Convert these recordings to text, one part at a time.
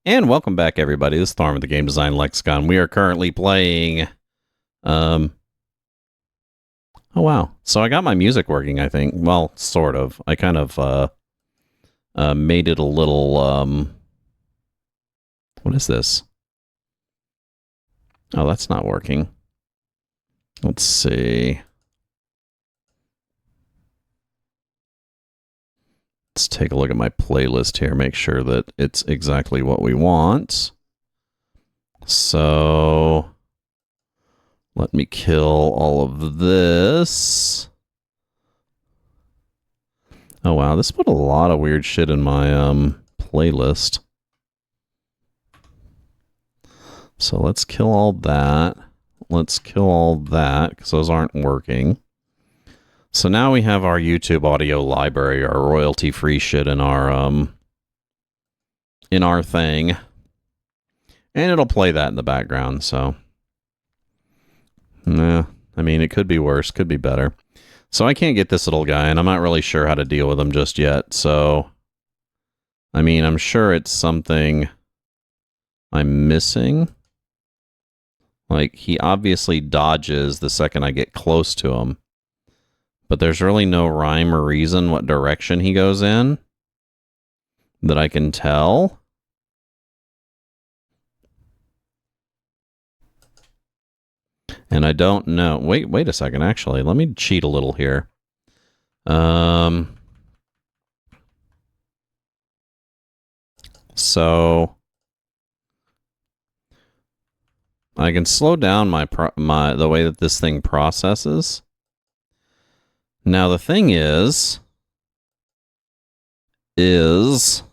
And welcome back, everybody. This is Thorm with the Game Design Lexicon. We are currently playing... Oh, wow. So I got my music working, I think. Well, sort of. I kind of made it a little... What is this? Oh, that's not working. Let's see. Let's take a look at my playlist here, make sure that it's exactly what we want. So, let me kill all of this. Oh wow, this put a lot of weird shit in my playlist. So let's kill all that. Let's kill all that, because those aren't working. So now we have our YouTube audio library, our royalty-free shit in our thing. And it'll play that in the background, so... Nah, I mean, it could be worse, could be better. So I can't get this little guy, and I'm not really sure how to deal with him just yet, so... I mean, I'm sure it's something I'm missing. Like, he obviously dodges the second I get close to him. But there's really no rhyme or reason what direction he goes in that I can tell. And I don't know. Wait a second, actually. Let me cheat a little here. So I can slow down the way that this thing processes. Now the thing is it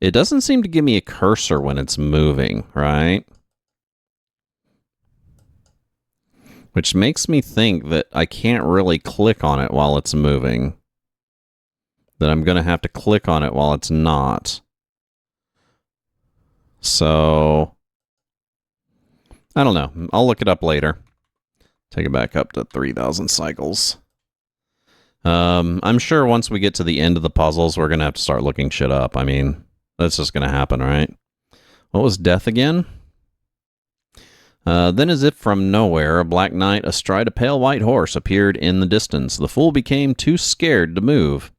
doesn't seem to give me a cursor when it's moving, right? Which makes me think that I can't really click on it while it's moving. That I'm going to have to click on it while it's not. So, I don't know. I'll look it up later. Take it back up to 3,000 cycles. I'm sure once we get to the end of the puzzles, we're going to have to start looking shit up. I mean, that's just going to happen, right? What was death again? Then as if from nowhere, a black knight astride a pale white horse appeared in the distance. The fool became too scared to move.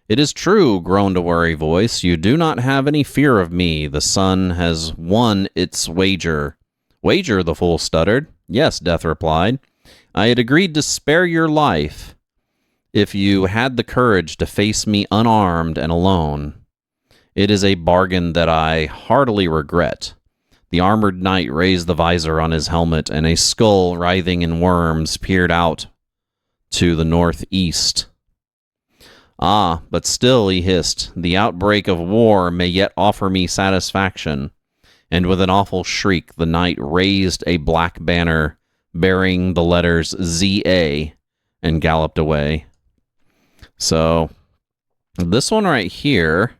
"It is true," groaned a wary voice. "You do not have any fear of me. The sun has won its wager." "Wager?" the fool stuttered. "Yes," Death replied. "I had agreed to spare your life if you had the courage to face me unarmed and alone. It is a bargain that I heartily regret." The armored knight raised the visor on his helmet, and a skull writhing in worms peered out to the northeast. "Ah, but still," he hissed, "the outbreak of war may yet offer me satisfaction." And with an awful shriek, the knight raised a black banner bearing the letters ZA and galloped away. So, this one right here,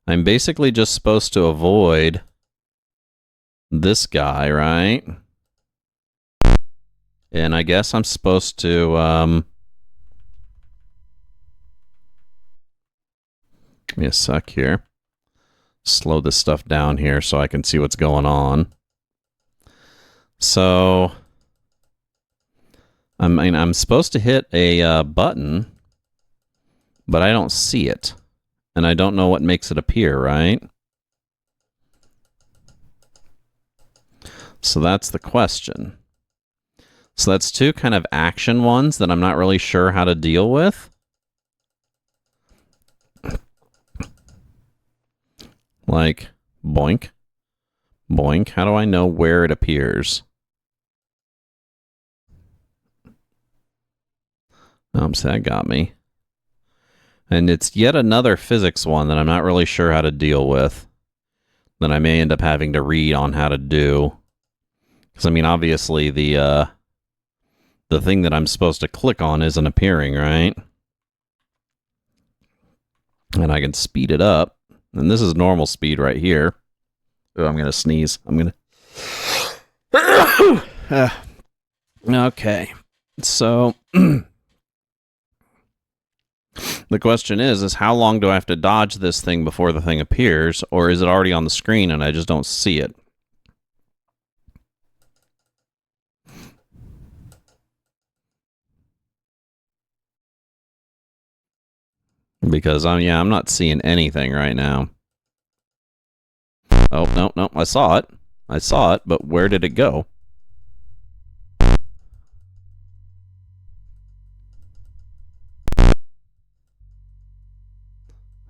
I'm basically just supposed to avoid this guy, right? And I guess I'm supposed to, give me a sec here. Slow this stuff down here so I can see what's going on. So, I mean, I'm supposed to hit a button, but I don't see it. And I don't know what makes it appear, right? So that's the question. So that's two kind of action ones that I'm not really sure how to deal with. Like, boink, boink. How do I know where it appears? So that got me. And it's yet another physics one that I'm not really sure how to deal with. That I may end up having to read on how to do. Because, I mean, obviously the thing that I'm supposed to click on isn't appearing, right? And I can speed it up. And this is normal speed right here. Oh, I'm going to sneeze. I'm going to... Okay. So... The question is how long do I have to dodge this thing before the thing appears, or is it already on the screen and I just don't see it? Because I'm not seeing anything right now. Oh, no, I saw it. But where did it go?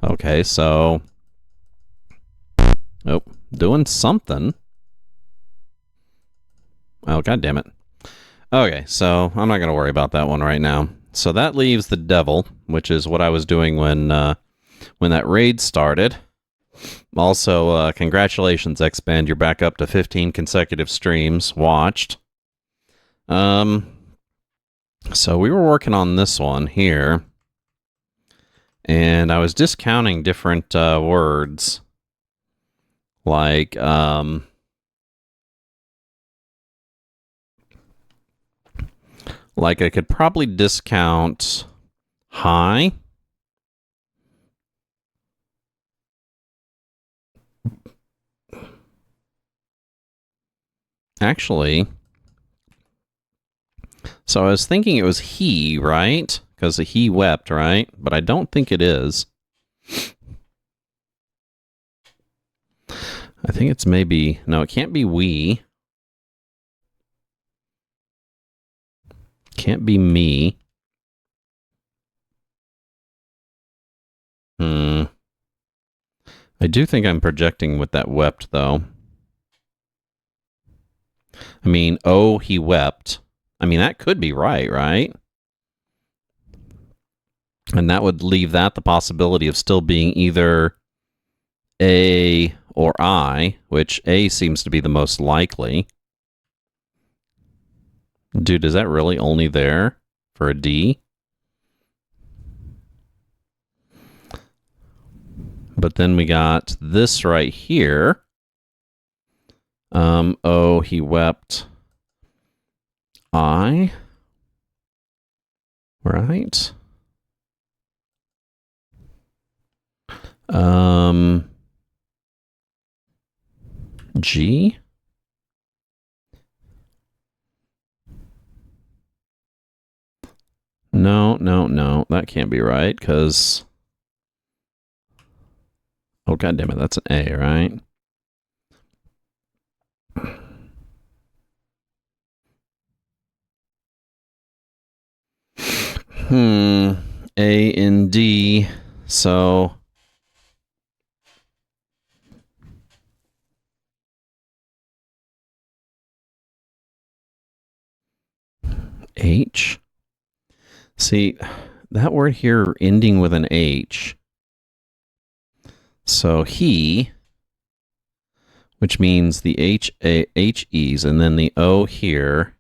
Okay, so... Oh, doing something. Oh, god damn it. Okay, so I'm not going to worry about that one right now. So that leaves the devil, which is what I was doing when that raid started. Also, congratulations, X-Band. You're back up to 15 consecutive streams watched. So we were working on this one here. And I was discounting different words. Like, I could probably discount high. Actually, so I was thinking it was he, right? Because he wept, right? But I don't think it is. I think it's maybe... No, it can't be we. Can't be me. I do think I'm projecting with that wept, though. I mean, oh, he wept. I mean, that could be right? And that would leave that the possibility of still being either A or I, which A seems to be the most likely. Dude, is that really only there for a D? But then we got this right here. Oh, he wept. I. Right? G? No. That can't be right, because... Oh, god damn it, that's an A, right? A and D, so... H? See, that word here ending with an H. So he, which means the H-E's, and then the O here,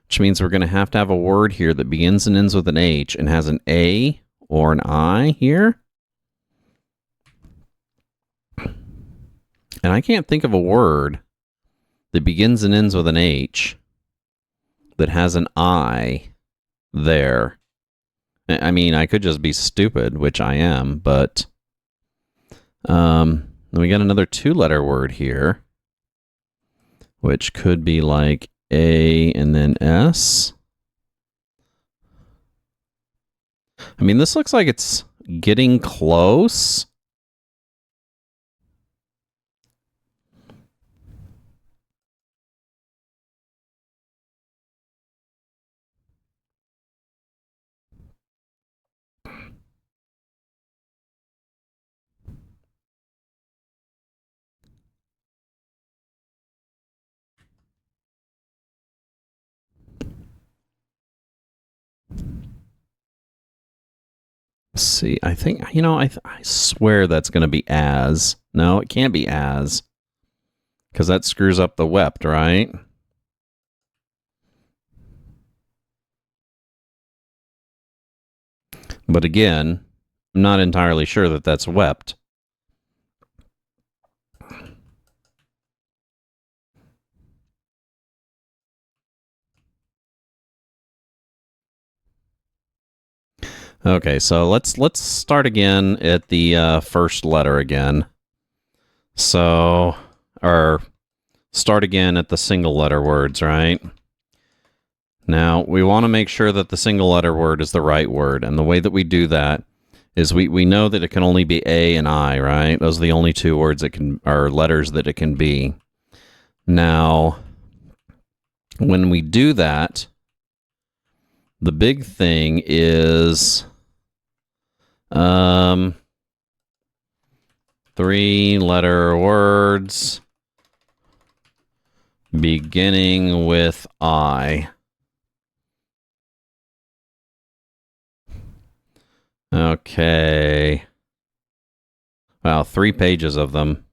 which means we're going to have a word here that begins and ends with an H and has an A or an I here. And I can't think of a word that begins and ends with an H that has an I there. I mean, I could just be stupid, which I am, but then we got another two-letter word here, which could be like A and then S. I mean, this looks like it's getting close. See, I think, I swear that's going to be as. No, it can't be as. Because that screws up the wept, right? But again, I'm not entirely sure that that's wept. Okay, so let's start again at the first letter again. So, or start again at the single letter words, right? Now, we want to make sure that the single letter word is the right word, and the way that we do that is we know that it can only be A and I, right? Those are the only two words that can, or letters that it can be. Now, when we do that, the big thing is 3-letter words beginning with I. Okay. Wow, 3 pages of them.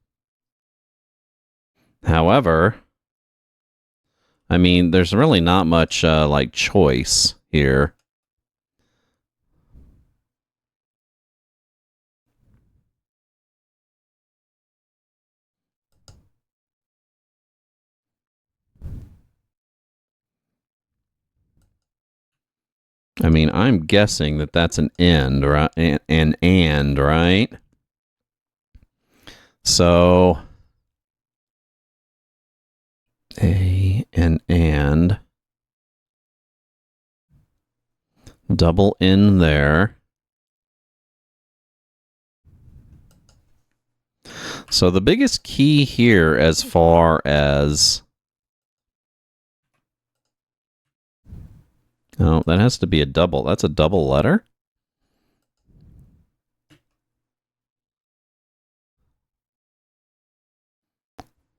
However, I mean, there's really not much like choice here. I mean, I'm guessing that that's an end, right? An and, right? So A and double in there. So the biggest key here as far as... Oh, that has to be a double. That's a double letter?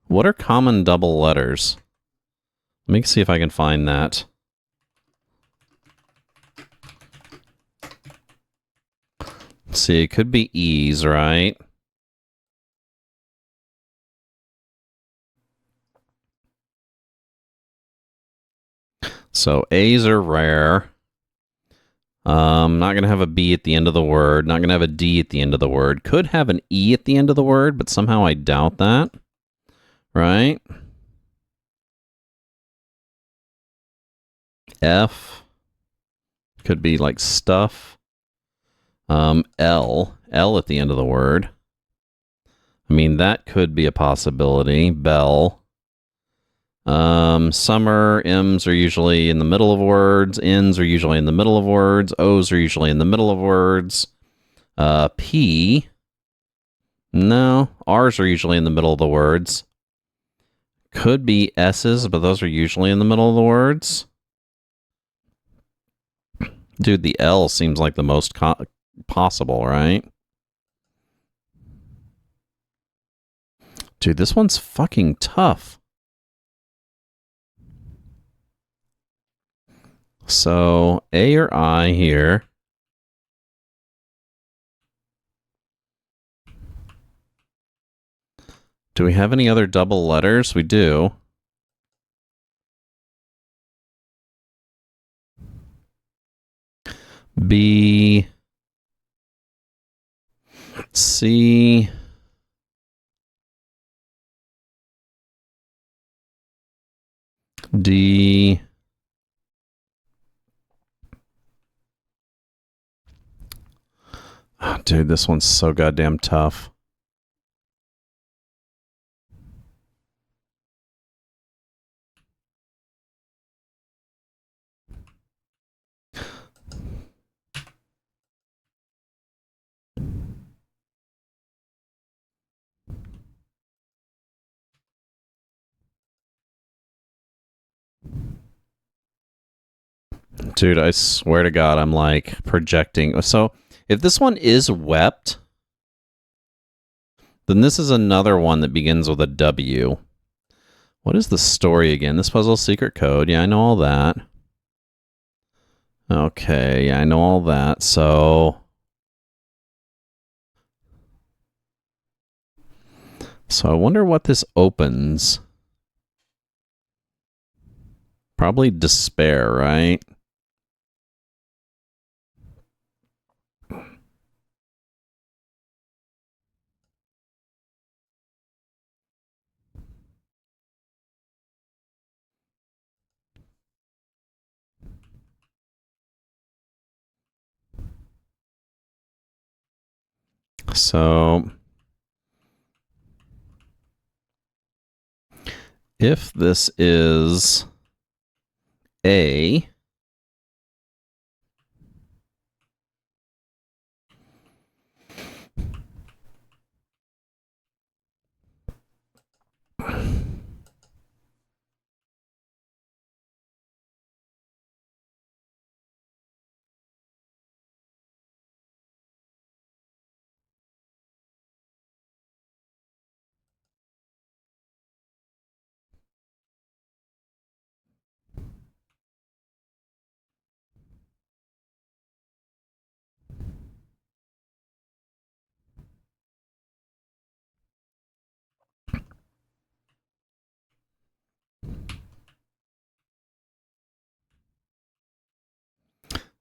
What are common double letters? Let me see if I can find that. Let's see, it could be E's, right? So A's are rare. Not going to have a B at the end of the word. Not going to have a D at the end of the word. Could have an E at the end of the word, but somehow I doubt that. Right? F. Could be like stuff. L. L at the end of the word. I mean, that could be a possibility. Bell. Summer, M's are usually in the middle of words. N's are usually in the middle of words. O's are usually in the middle of words. P. No. R's are usually in the middle of the words. Could be S's, but those are usually in the middle of the words. Dude, the L seems like the most possible, right? Dude, this one's fucking tough. So, A or I here. Do we have any other double letters? We do. B, C, D, oh, dude, this one's so goddamn tough. Dude, I swear to God, I'm like projecting. So, if this one is wept, then this is another one that begins with a W. What is the story again? This puzzle's secret code. Yeah, I know all that. Okay, yeah, I know all that. So I wonder what this opens. Probably despair, right? So if this is A,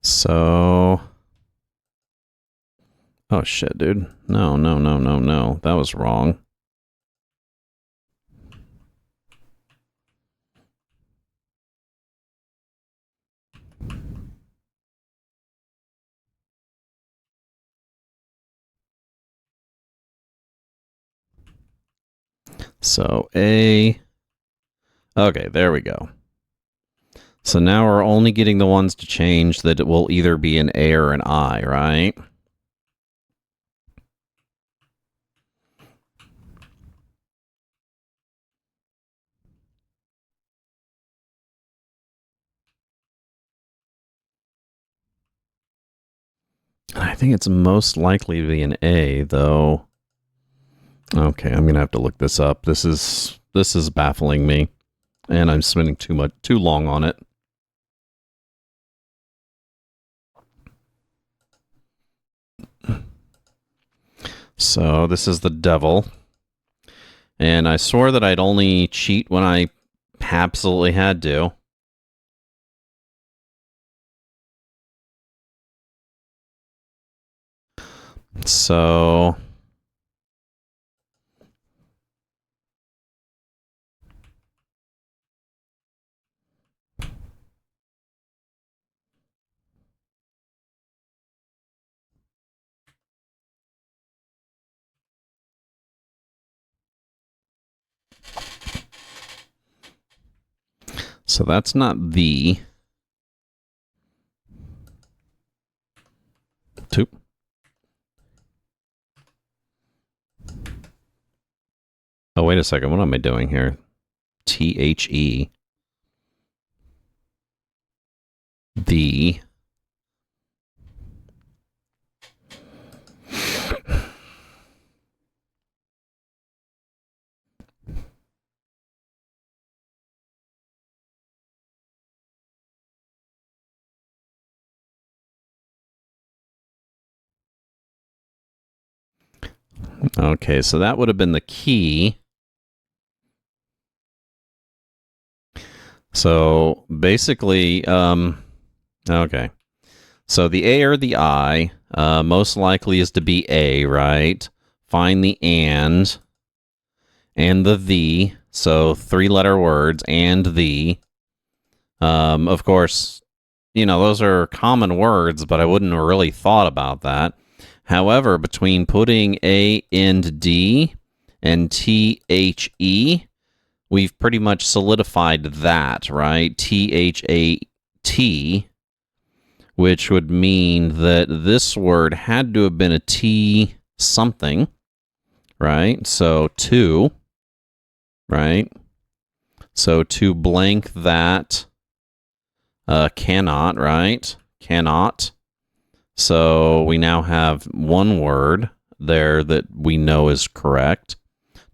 so... Oh shit, dude. No. That was wrong. So A... Okay, there we go. So now we're only getting the ones to change that it will either be an A or an I, right? I think it's most likely to be an A, though. Okay, I'm gonna have to look this up. This is baffling me, and I'm spending too long on it. So this is the devil, and I swore that I'd only cheat when I absolutely had to. So that's not the two. Oh, wait a second. What am I doing here? THE. The. Okay, so that would have been the key. So basically, okay. So the A or the I, most likely is to be A, right? Find the and the. So 3-letter words, and the. Of course, you know, those are common words, but I wouldn't have really thought about that. However, between putting A and D and THE, we've pretty much solidified that, right? THAT, which would mean that this word had to have been a T something, right? So to, right? So to blank that cannot, right? Cannot. So we now have one word there that we know is correct.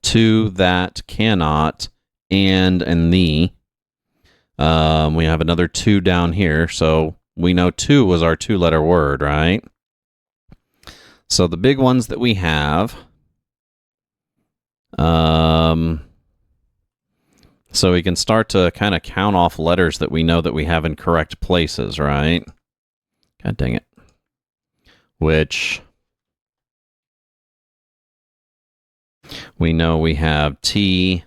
To, that, cannot, and the. We have another 2 down here, so we know 2 was our 2-letter word, right? So the big ones that we have, so we can start to kind of count off letters that we know that we have in correct places, right? God dang it. Which we know we have T,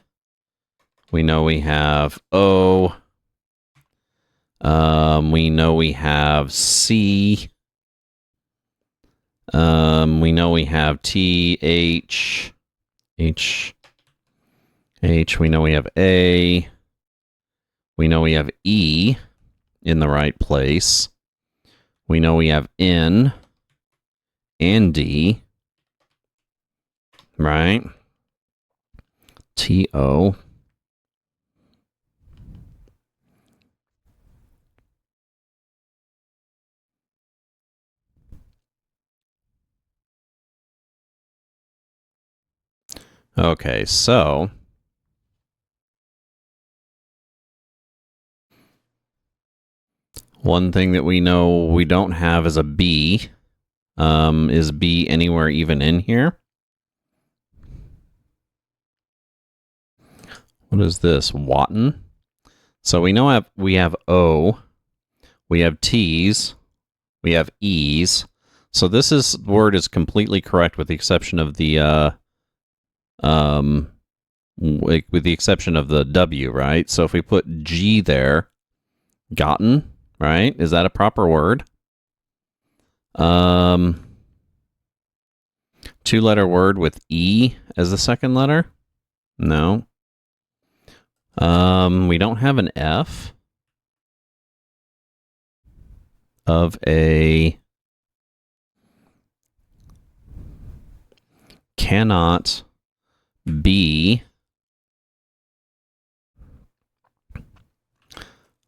we know we have O, we know we have C, We know we have T, H, H, H. We know we have A. We know we have E in the right place. We know we have N and D, right? T, O. Okay, so one thing that we know we don't have is a B. Is B anywhere even in here? What is this? Watton? So we know we have O, we have T's, we have E's. So this word is completely correct with the exception of the with the exception of the W, right? So if we put G there, gotten, right? Is that a proper word? Two-letter word with E as the second letter? No. We don't have an F of a cannot be.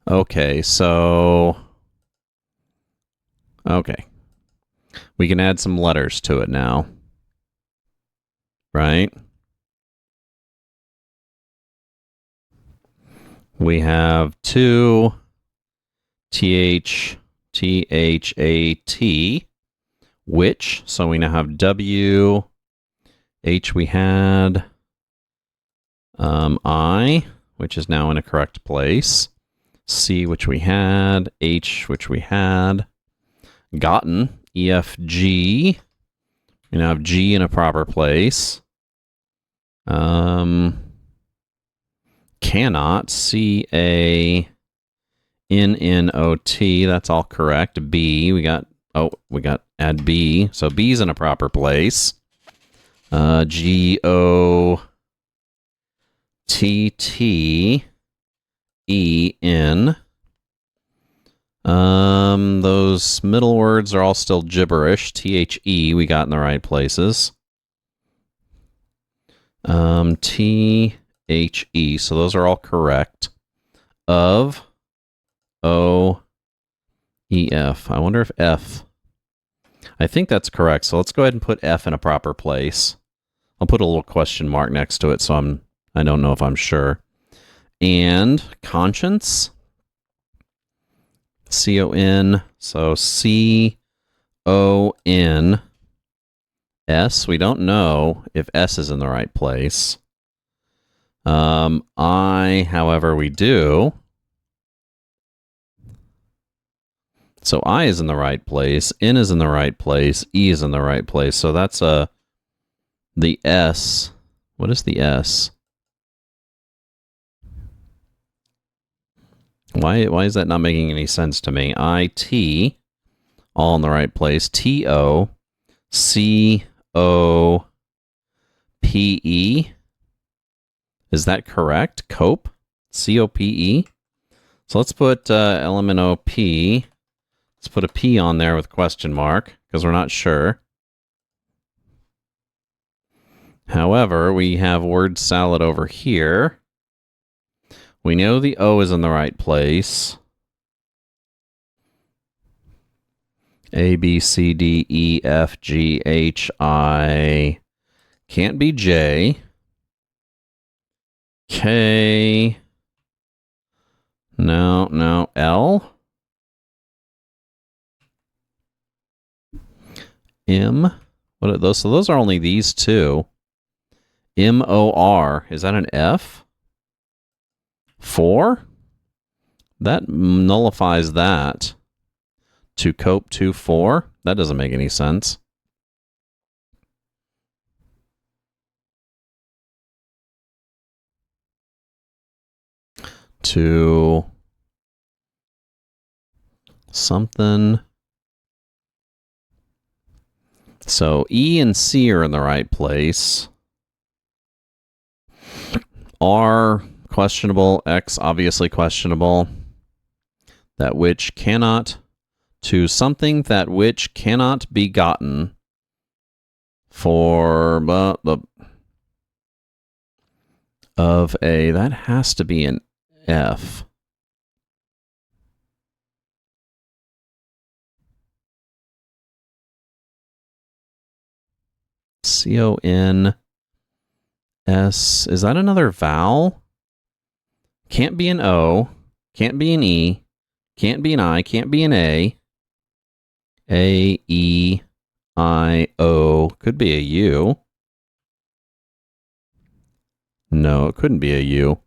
Okay, so okay. We can add some letters to it now. Right? We have two TH, THAT, which, so we now have W, H we had, I, which is now in a correct place, C, which we had, H, which we had, gotten, EFG, we now have G in a proper place, cannot, CANNOT, that's all correct. B, we got add B, so B's in a proper place. GOTTEN, those middle words are all still gibberish. THE we got in the right places. THE, so those are all correct. Of, OEF. I wonder if F. I think that's correct. So let's go ahead and put F in a proper place. I'll put a little question mark next to it so I don't know if I'm sure. And conscience. CON. So CON. S. We don't know if S is in the right place. I, however, we do. So I is in the right place, N is in the right place, E is in the right place. So that's the S. What is the S? Why is that not making any sense to me? I, T, all in the right place. T, O, C, O, P, E. Is that correct? Cope? C-O-P-E? So let's put element O-P. Let's put a P on there with question mark, because we're not sure. However, we have word salad over here. We know the O is in the right place. A, B, C, D, E, F, G, H, I. Can't be J. K. No. L. M. What are those? So those are only these two. M-O-R. Is that an F? 4? That nullifies that. To cope to 4? That doesn't make any sense. To something. So E and C are in the right place. R, questionable. X, obviously questionable. That which cannot, to something that which cannot be gotten for the of a, that has to be an F. CONS. Is that another vowel? Can't be an O. Can't be an E. Can't be an I. Can't be an A. A, E, I, O. Could be a U. No, it couldn't be a U.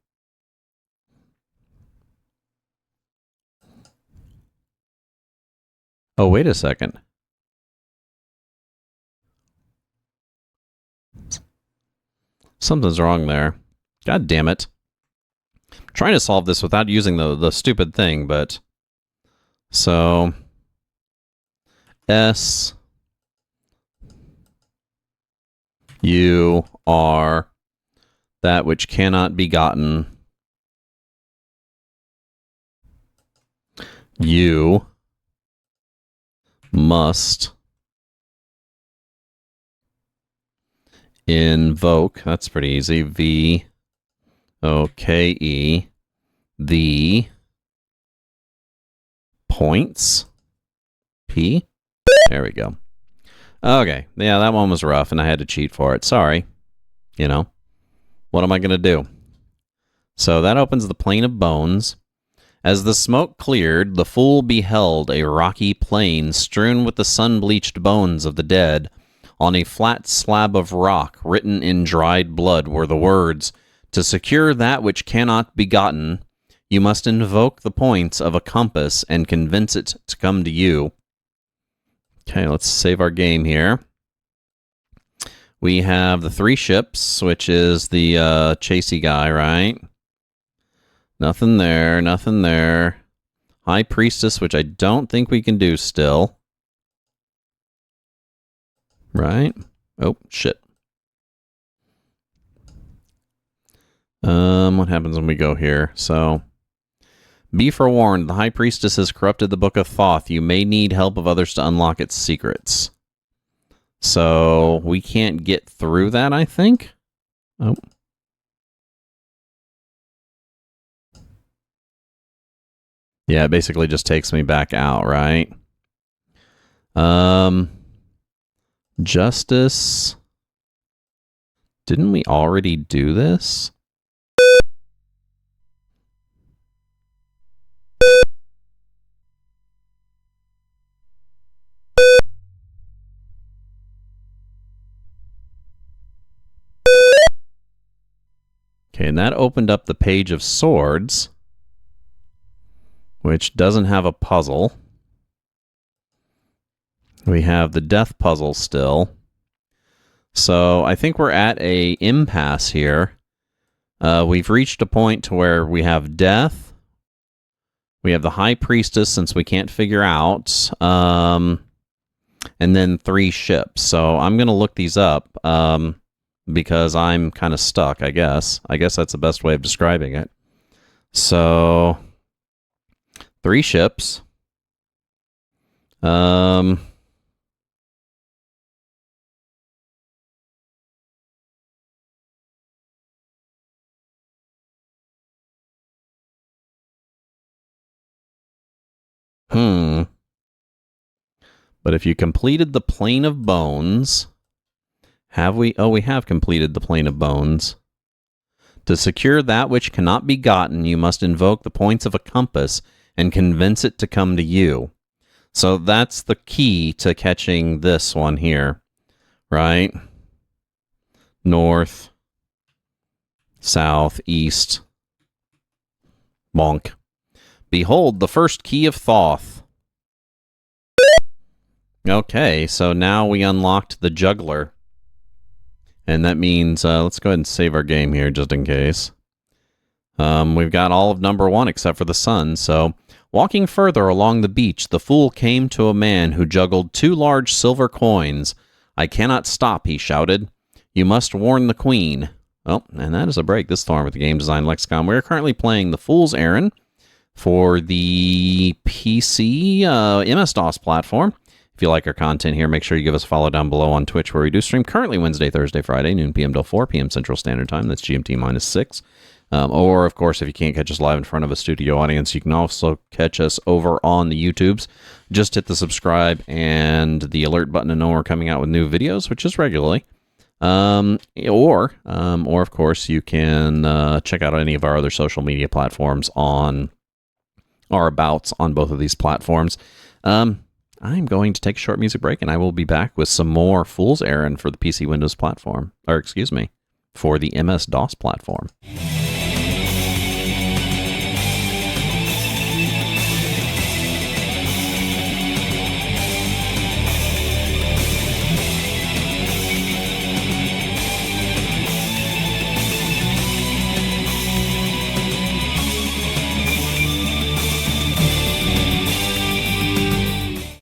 Oh, wait a second. Something's wrong there. God damn it. I'm trying to solve this without using the stupid thing, but... So... S... U... R... That which cannot be gotten. You... Must... Invoke, that's pretty easy. V, O, K, E, the points, P. There we go. Okay, yeah, that one was rough, and I had to cheat for it. Sorry. You know, what am I going to do? So that opens the Plain of Bones. As the smoke cleared, the fool beheld a rocky plain strewn with the sun-bleached bones of the dead. On a flat slab of rock, written in dried blood, were the words, "To secure that which cannot be gotten, you must invoke the points of a compass and convince it to come to you." Okay, let's save our game here. We have the 3 ships, which is the chasey guy, right? Nothing there, nothing there. High Priestess, which I don't think we can do still. Right? Oh, shit. What happens when we go here? So, be forewarned, the High Priestess has corrupted the Book of Thoth. You may need help of others to unlock its secrets. So, we can't get through that, I think? Oh. Yeah, it basically just takes me back out, right? Justice. Didn't we already do this? Okay, and that opened up the Page of Swords, which doesn't have a puzzle. We have the death puzzle still. So I think we're at a impasse here. We've reached a point to where we have death. We have the High Priestess, since we can't figure out. And then 3 ships. So I'm going to look these up because I'm kind of stuck, I guess. I guess that's the best way of describing it. So 3 ships. But if you completed the Plane of Bones, have we? Oh, we have completed the Plane of Bones. To secure that which cannot be gotten, you must invoke the points of a compass and convince it to come to you. So that's the key to catching this one here, right? North, south, east. Bonk. Behold, the first key of Thoth. Okay, so now we unlocked the juggler. And that means, let's go ahead and save our game here, just in case. We've got all of number 1 except for the sun, so... Walking further along the beach, the fool came to a man who juggled 2 large silver coins. I cannot stop, he shouted. You must warn the queen. Oh, and that is a break this storm with the Game Design Lexicon. We're currently playing The Fool's Errand for the PC MS-DOS platform. If you like our content here, make sure you give us a follow down below on Twitch, where we do stream currently Wednesday, Thursday, Friday, noon p.m. till 4 p.m. Central Standard Time. That's GMT minus 6. Or, of course, if you can't catch us live in front of a studio audience, you can also catch us over on the YouTubes. Just hit the subscribe and the alert button to know we're coming out with new videos, which is regularly. Or of course, you can check out any of our other social media platforms on our abouts on both of these platforms. I'm going to take a short music break, and I will be back with some more Fool's Errand for the PC Windows platform. Or, excuse me, for the MS-DOS platform.